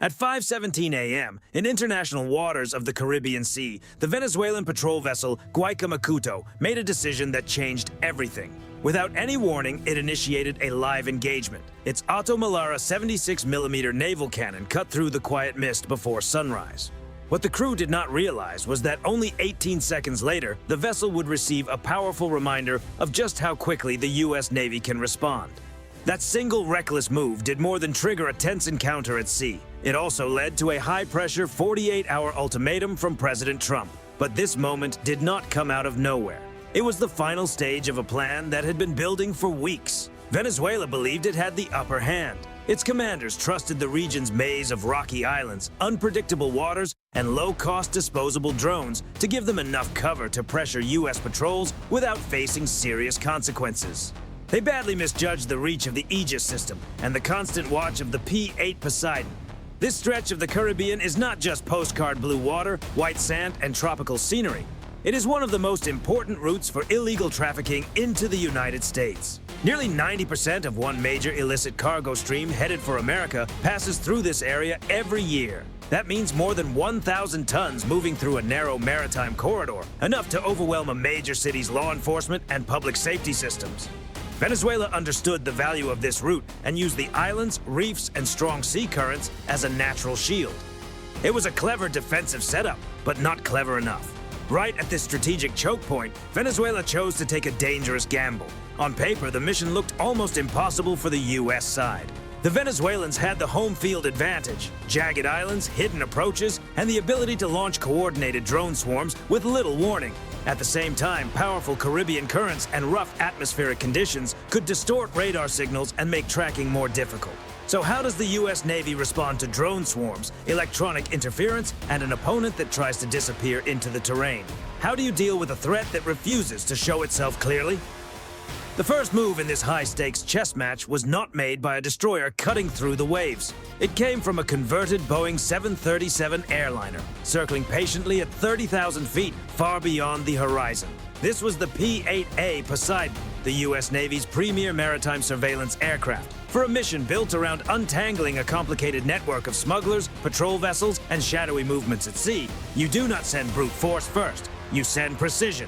At 5:17 a.m., in international waters of the Caribbean Sea, the Venezuelan patrol vessel Guaycamacuto made a decision that changed everything. Without any warning, it initiated a live engagement. Its Otto Melara 76mm naval cannon cut through the quiet mist before sunrise. What the crew did not realize was that only 18 seconds later, the vessel would receive a powerful reminder of just how quickly the U.S. Navy can respond. That single reckless move did more than trigger a tense encounter at sea. It also led to a high-pressure 48-hour ultimatum from President Trump. But this moment did not come out of nowhere. It was the final stage of a plan that had been building for weeks. Venezuela believed it had the upper hand. Its commanders trusted the region's maze of rocky islands, unpredictable waters, and low-cost disposable drones to give them enough cover to pressure U.S. patrols without facing serious consequences. They badly misjudged the reach of the Aegis system and the constant watch of the P-8 Poseidon. This stretch of the Caribbean is not just postcard blue water, white sand, and tropical scenery. It is one of the most important routes for illegal trafficking into the United States. Nearly 90% of one major illicit cargo stream headed for America passes through this area every year. That means more than 1,000 tons moving through a narrow maritime corridor, enough to overwhelm a major city's law enforcement and public safety systems. Venezuela understood the value of this route and used the islands, reefs, and strong sea currents as a natural shield. It was a clever defensive setup, but not clever enough. Right at this strategic choke point, Venezuela chose to take a dangerous gamble. On paper, the mission looked almost impossible for the U.S. side. The Venezuelans had the home field advantage, jagged islands, hidden approaches, and the ability to launch coordinated drone swarms with little warning. At the same time, powerful Caribbean currents and rough atmospheric conditions could distort radar signals and make tracking more difficult. So how does the U.S. Navy respond to drone swarms, electronic interference, and an opponent that tries to disappear into the terrain? How do you deal with a threat that refuses to show itself clearly? The first move in this high-stakes chess match was not made by a destroyer cutting through the waves. It came from a converted Boeing 737 airliner, circling patiently at 30,000 feet far beyond the horizon. This was the P-8A Poseidon, the U.S. Navy's premier maritime surveillance aircraft. For a mission built around untangling a complicated network of smugglers, patrol vessels, and shadowy movements at sea, you do not send brute force first. You send precision.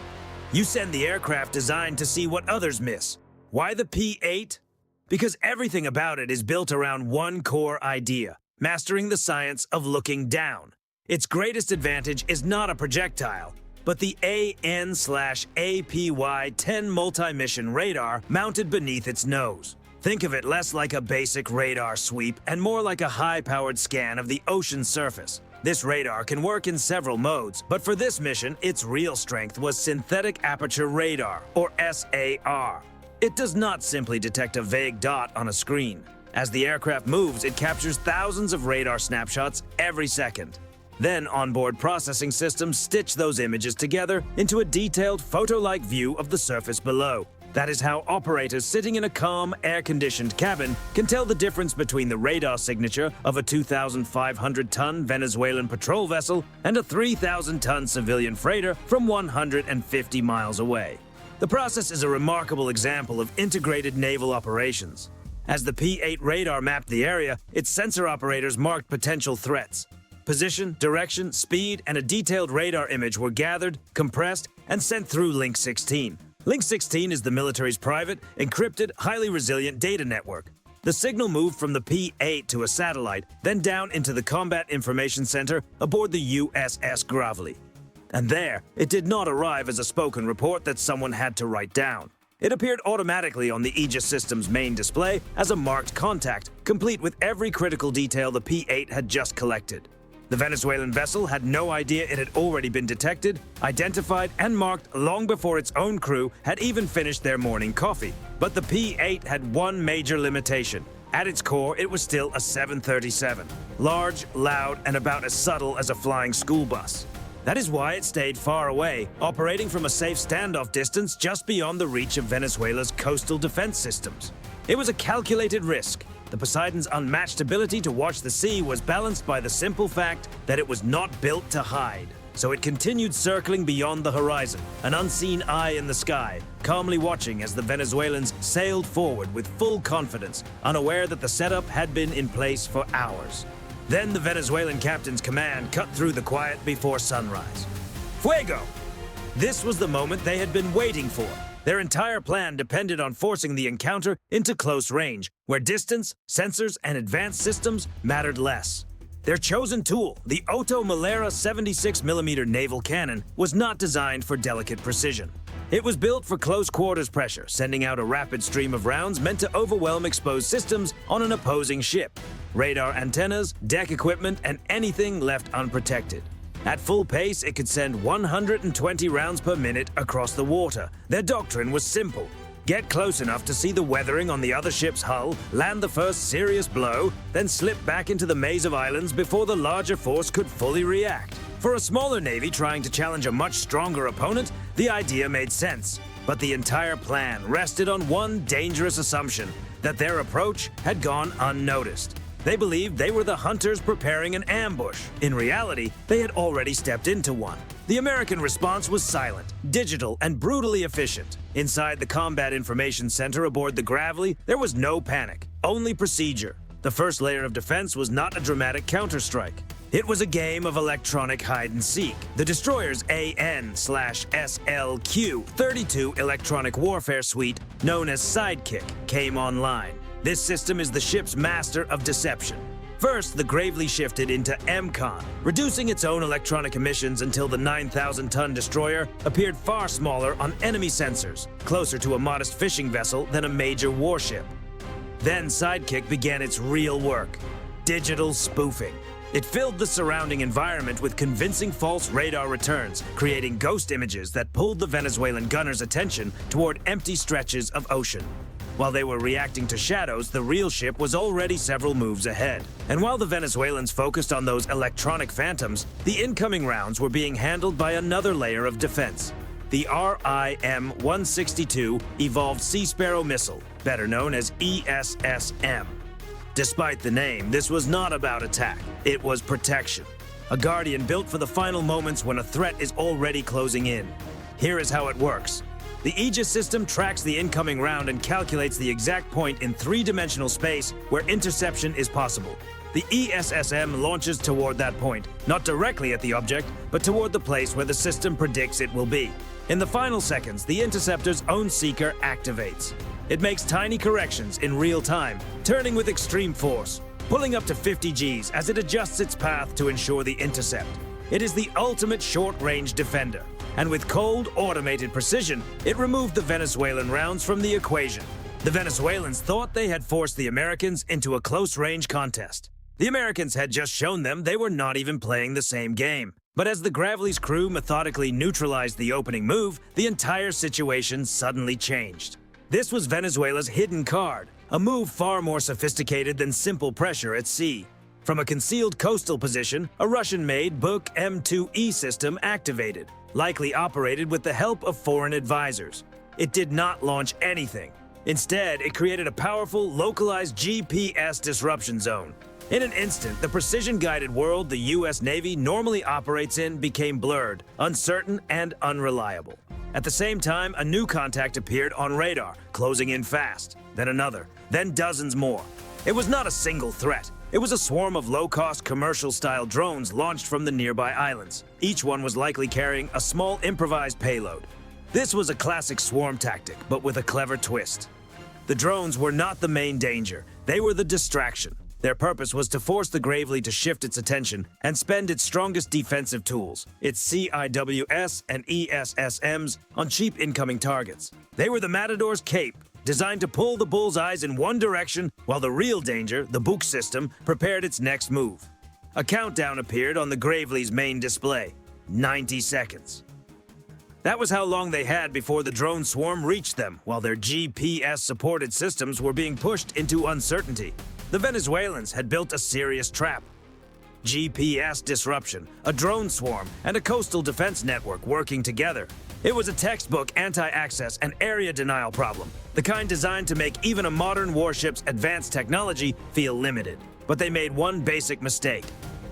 You send the aircraft designed to see what others miss. Why the P-8? Because everything about it is built around one core idea, mastering the science of looking down. Its greatest advantage is not a projectile, but the AN/APY-10 multi-mission radar mounted beneath its nose. Think of it less like a basic radar sweep and more like a high-powered scan of the ocean surface. This radar can work in several modes, but for this mission, its real strength was synthetic aperture radar, or SAR. It does not simply detect a vague dot on a screen. As the aircraft moves, it captures thousands of radar snapshots every second. Then onboard processing systems stitch those images together into a detailed photo-like view of the surface below. That is how operators sitting in a calm, air-conditioned cabin can tell the difference between the radar signature of a 2,500-ton Venezuelan patrol vessel and a 3,000-ton civilian freighter from 150 miles away. The process is a remarkable example of integrated naval operations. As the P-8 radar mapped the area, its sensor operators marked potential threats. Position, direction, speed, and a detailed radar image were gathered, compressed, and sent through Link 16. Link 16 is the military's private, encrypted, highly resilient data network. The signal moved from the P-8 to a satellite, then down into the Combat Information Center aboard the USS Gravely. And there, it did not arrive as a spoken report that someone had to write down. It appeared automatically on the Aegis system's main display as a marked contact, complete with every critical detail the P-8 had just collected. The Venezuelan vessel had no idea it had already been detected, identified, and marked long before its own crew had even finished their morning coffee. But the P-8 had one major limitation. At its core, it was still a 737. Large, loud, and about as subtle as a flying school bus. That is why it stayed far away, operating from a safe standoff distance just beyond the reach of Venezuela's coastal defense systems. It was a calculated risk. The Poseidon's unmatched ability to watch the sea was balanced by the simple fact that it was not built to hide. So it continued circling beyond the horizon, an unseen eye in the sky, calmly watching as the Venezuelans sailed forward with full confidence, unaware that the setup had been in place for hours. Then the Venezuelan captain's command cut through the quiet before sunrise. Fuego! This was the moment they had been waiting for. Their entire plan depended on forcing the encounter into close range, where distance, sensors, and advanced systems mattered less. Their chosen tool, the Otto Malera 76mm naval cannon, was not designed for delicate precision. It was built for close quarters pressure, sending out a rapid stream of rounds meant to overwhelm exposed systems on an opposing ship. Radar antennas, deck equipment, and anything left unprotected. At full pace, it could send 120 rounds per minute across the water. Their doctrine was simple. Get close enough to see the weathering on the other ship's hull, land the first serious blow, then slip back into the maze of islands before the larger force could fully react. For a smaller navy trying to challenge a much stronger opponent, the idea made sense. But the entire plan rested on one dangerous assumption, that their approach had gone unnoticed. They believed they were the hunters preparing an ambush. In reality, they had already stepped into one. The American response was silent, digital, and brutally efficient. Inside the Combat Information Center aboard the Gravely, there was no panic, only procedure. The first layer of defense was not a dramatic counterstrike. It was a game of electronic hide-and-seek. The destroyer's AN/SLQ-32 electronic warfare suite, known as Sidekick, came online. This system is the ship's master of deception. First, the Gravely shifted into MCON, reducing its own electronic emissions until the 9,000-ton destroyer appeared far smaller on enemy sensors, closer to a modest fishing vessel than a major warship. Then Sidekick began its real work, digital spoofing. It filled the surrounding environment with convincing false radar returns, creating ghost images that pulled the Venezuelan gunners' attention toward empty stretches of ocean. While they were reacting to shadows, the real ship was already several moves ahead. And while the Venezuelans focused on those electronic phantoms, the incoming rounds were being handled by another layer of defense. The RIM-162 Evolved Sea Sparrow missile, better known as ESSM. Despite the name, this was not about attack. It was protection. A guardian built for the final moments when a threat is already closing in. Here is how it works. The Aegis system tracks the incoming round and calculates the exact point in three-dimensional space where interception is possible. The ESSM launches toward that point, not directly at the object, but toward the place where the system predicts it will be. In the final seconds, the interceptor's own seeker activates. It makes tiny corrections in real time, turning with extreme force, pulling up to 50 Gs as it adjusts its path to ensure the intercept. It is the ultimate short-range defender. And with cold, automated precision, it removed the Venezuelan rounds from the equation. The Venezuelans thought they had forced the Americans into a close-range contest. The Americans had just shown them they were not even playing the same game. But as the Gravely's crew methodically neutralized the opening move, the entire situation suddenly changed. This was Venezuela's hidden card, a move far more sophisticated than simple pressure at sea. From a concealed coastal position, a Russian-made Buk M2E system activated, likely operated with the help of foreign advisors. It did not launch anything. Instead, it created a powerful, localized GPS disruption zone. In an instant, the precision-guided world the U.S. Navy normally operates in became blurred, uncertain, and unreliable. At the same time, a new contact appeared on radar, closing in fast, then another, then dozens more. It was not a single threat. It was a swarm of low-cost commercial-style drones launched from the nearby islands. Each one was likely carrying a small improvised payload. This was a classic swarm tactic, but with a clever twist. The drones were not the main danger. They were the distraction. Their purpose was to force the Gravely to shift its attention and spend its strongest defensive tools, its CIWS and ESSMs, on cheap incoming targets. They were the Matador's cape, designed to pull the bullseyes in one direction while the real danger, the Buk system, prepared its next move. A countdown appeared on the Gravely's main display. 90 seconds. That was how long they had before the drone swarm reached them, while their GPS-supported systems were being pushed into uncertainty. The Venezuelans had built a serious trap. GPS disruption, a drone swarm, and a coastal defense network working together. It was a textbook anti-access and area denial problem, the kind designed to make even a modern warship's advanced technology feel limited. But they made one basic mistake.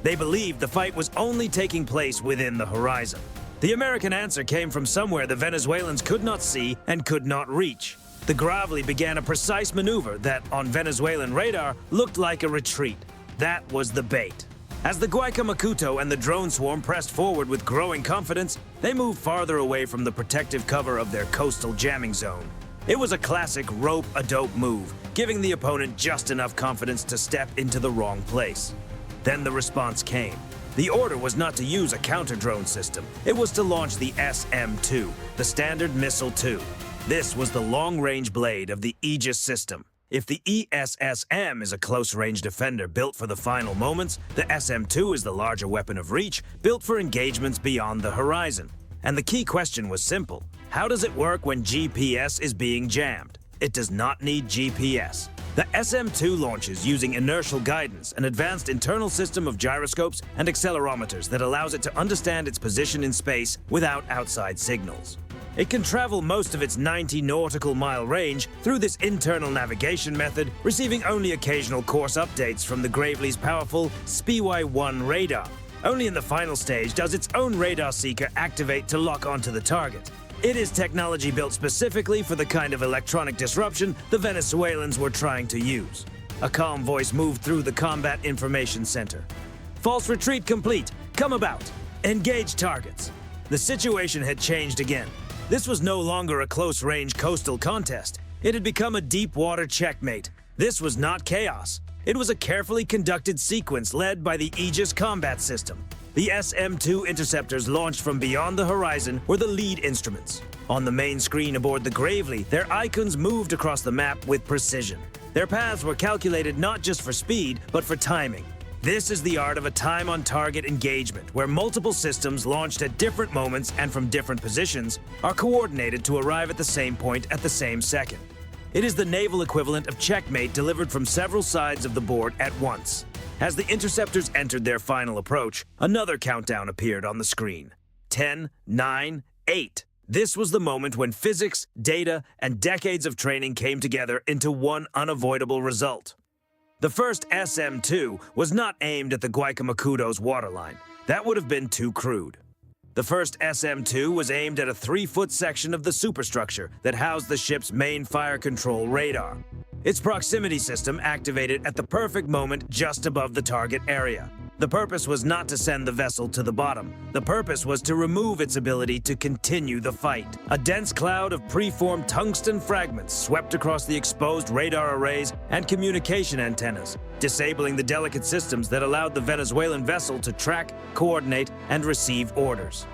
They believed the fight was only taking place within the horizon. The American answer came from somewhere the Venezuelans could not see and could not reach. The Gravely began a precise maneuver that, on Venezuelan radar, looked like a retreat. That was the bait. As the Guaycamacuto and the drone swarm pressed forward with growing confidence, they moved farther away from the protective cover of their coastal jamming zone. It was a classic rope-a-dope move, giving the opponent just enough confidence to step into the wrong place. Then the response came. The order was not to use a counter-drone system. It was to launch the SM-2, the Standard Missile-2. This was the long-range blade of the Aegis system. If the ESSM is a close-range defender built for the final moments, the SM-2 is the larger weapon of reach, built for engagements beyond the horizon. And the key question was simple. How does it work when GPS is being jammed? It does not need GPS. The SM-2 launches using inertial guidance, an advanced internal system of gyroscopes and accelerometers that allows it to understand its position in space without outside signals. It can travel most of its 90 nautical mile range through this internal navigation method, receiving only occasional course updates from the Gravely's powerful SPY-1 radar. Only in the final stage does its own radar seeker activate to lock onto the target. It is technology built specifically for the kind of electronic disruption the Venezuelans were trying to use. A calm voice moved through the Combat Information Center. False retreat complete. Come about. Engage targets. The situation had changed again. This was no longer a close-range coastal contest. It had become a deep-water checkmate. This was not chaos. It was a carefully conducted sequence led by the Aegis combat system. The SM-2 interceptors launched from beyond the horizon were the lead instruments. On the main screen aboard the Gravely, their icons moved across the map with precision. Their paths were calculated not just for speed, but for timing. This is the art of a time-on-target engagement, where multiple systems launched at different moments and from different positions are coordinated to arrive at the same point at the same second. It is the naval equivalent of checkmate delivered from several sides of the board at once. As the interceptors entered their final approach, another countdown appeared on the screen. 10, 9, 8. This was the moment when physics, data, and decades of training came together into one unavoidable result. The first SM-2 was not aimed at the Guaycamacuto's waterline. That would have been too crude. The first SM-2 was aimed at a 3-foot section of the superstructure that housed the ship's main fire control radar. Its proximity system activated at the perfect moment just above the target area. The purpose was not to send the vessel to the bottom. The purpose was to remove its ability to continue the fight. A dense cloud of preformed tungsten fragments swept across the exposed radar arrays and communication antennas, disabling the delicate systems that allowed the Venezuelan vessel to track, coordinate, and receive orders.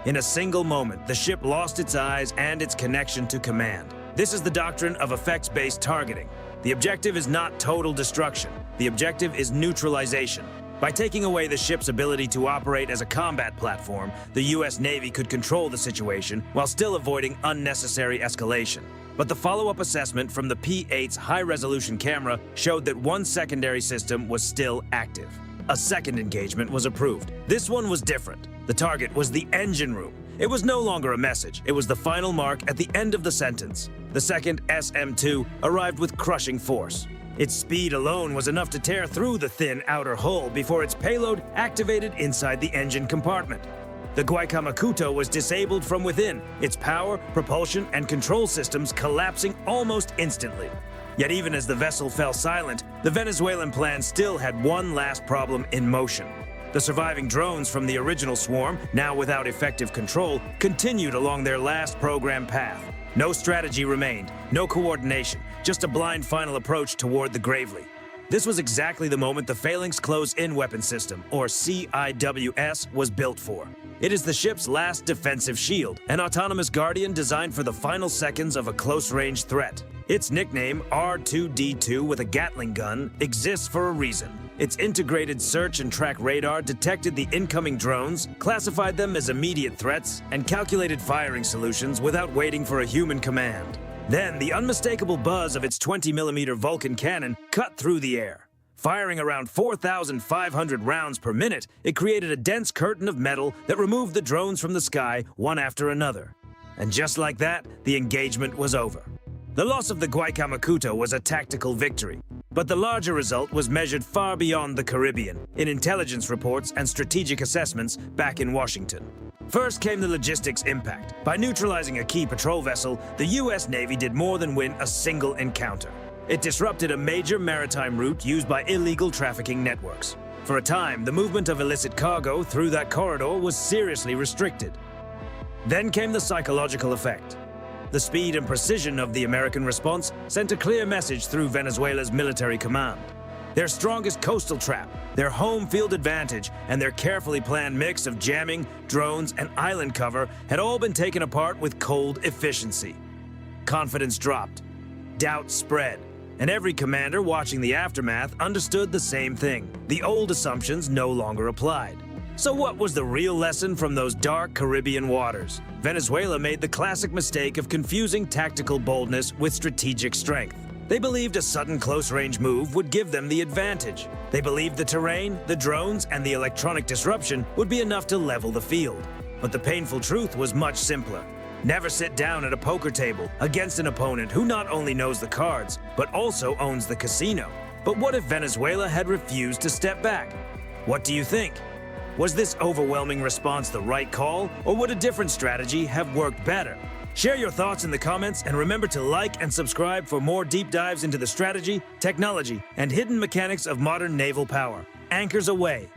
In a single moment, the ship lost its eyes and its connection to command. This is the doctrine of effects-based targeting. The objective is not total destruction. The objective is neutralization. By taking away the ship's ability to operate as a combat platform, the U.S. Navy could control the situation while still avoiding unnecessary escalation. But the follow-up assessment from the P-8's high-resolution camera showed that one secondary system was still active. A second engagement was approved. This one was different. The target was the engine room. It was no longer a message. It was the final mark at the end of the sentence. The second SM-2 arrived with crushing force. Its speed alone was enough to tear through the thin outer hull before its payload activated inside the engine compartment. The Guaycamacuto was disabled from within, its power, propulsion, and control systems collapsing almost instantly. Yet even as the vessel fell silent, the Venezuelan plan still had one last problem in motion. The surviving drones from the original swarm, now without effective control, continued along their last program path. No strategy remained, no coordination, just a blind final approach toward the Gravely. This was exactly the moment the Phalanx Close-In Weapon System, or CIWS, was built for. It is the ship's last defensive shield, an autonomous guardian designed for the final seconds of a close-range threat. Its nickname, R2D2 with a Gatling gun, exists for a reason. Its integrated search and track radar detected the incoming drones, classified them as immediate threats, and calculated firing solutions without waiting for a human command. Then, the unmistakable buzz of its 20mm Vulcan cannon cut through the air. Firing around 4,500 rounds per minute, it created a dense curtain of metal that removed the drones from the sky one after another. And just like that, the engagement was over. The loss of the Guaycamacuto was a tactical victory, but the larger result was measured far beyond the Caribbean, in intelligence reports and strategic assessments back in Washington. First came the logistics impact. By neutralizing a key patrol vessel, the U.S. Navy did more than win a single encounter. It disrupted a major maritime route used by illegal trafficking networks. For a time, the movement of illicit cargo through that corridor was seriously restricted. Then came the psychological effect. The speed and precision of the American response sent a clear message through Venezuela's military command. Their strongest coastal trap, their home field advantage, and their carefully planned mix of jamming, drones, and island cover had all been taken apart with cold efficiency. Confidence dropped. Doubt spread. And every commander watching the aftermath understood the same thing. The old assumptions no longer applied. So what was the real lesson from those dark Caribbean waters? Venezuela made the classic mistake of confusing tactical boldness with strategic strength. They believed a sudden close-range move would give them the advantage. They believed the terrain, the drones, and the electronic disruption would be enough to level the field. But the painful truth was much simpler. Never sit down at a poker table against an opponent who not only knows the cards, but also owns the casino. But what if Venezuela had refused to step back? What do you think? Was this overwhelming response the right call, or would a different strategy have worked better? Share your thoughts in the comments, and remember to like and subscribe for more deep dives into the strategy, technology, and hidden mechanics of modern naval power. Anchors away.